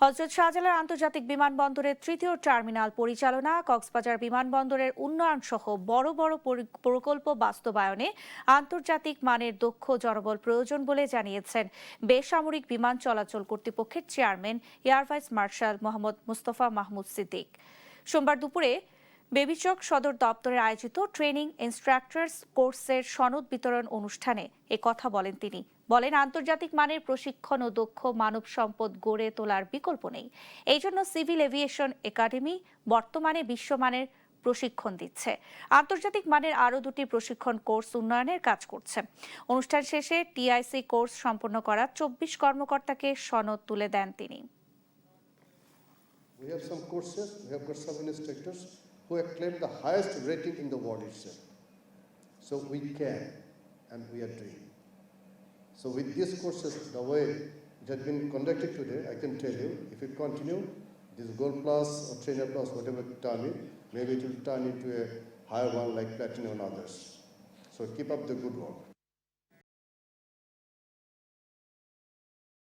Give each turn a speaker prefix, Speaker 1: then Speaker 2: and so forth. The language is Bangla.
Speaker 1: হযরত শাহজালাল আন্তর্জাতিক বিমানবন্দরের তৃতীয় টার্মিনাল পরিচালনা, কক্সবাজার বিমানবন্দরের উন্নয়ন সহ বড় বড় প্রকল্প বাস্তবায়নে আন্তর্জাতিক মানের দক্ষ জনবল প্রয়োজন বলে জানিয়েছেন বেসামরিক বিমান চলাচল কর্তৃপক্ষের chairman air vice marshal Mohammad Mustafa Mahmud Siddique. সোমবার দুপুরে বেবিচক সদর দপ্তরে আয়োজিত ট্রেনিং ইনস্ট্রাক্টরস কোর্সের সনদ বিতরণ অনুষ্ঠানে কথা বলেন তিনি। বলেন, আন্তর্জাতিক মানের প্রশিক্ষণ ও দক্ষ মানব সম্পদ গড়ে তোলার বিকল্প নেই। এই জন্য সিভিল এভিয়েশন একাডেমি বর্তমানে বিশ্বমানের প্রশিক্ষণ দিচ্ছে। আন্তর্জাতিক মানের আরও দুটি প্রশিক্ষণ কোর্স উন্নয়নের কাজ করছে। অনুষ্ঠান শেষে টিআইসি কোর্স সম্পন্ন করা 24 কর্মকর্তাকে সনদ তুলে দেন তিনি।
Speaker 2: We have some courses, we have got some instructors who have claimed the highest rating in the world itself. So we can, and we are doing. So with these courses, the way it has been conducted today, I can tell you, if it continue, this Gold Plus or Trainer Plus, whatever term it, maybe it will turn into a higher one like Platinum and others. So keep up the good work.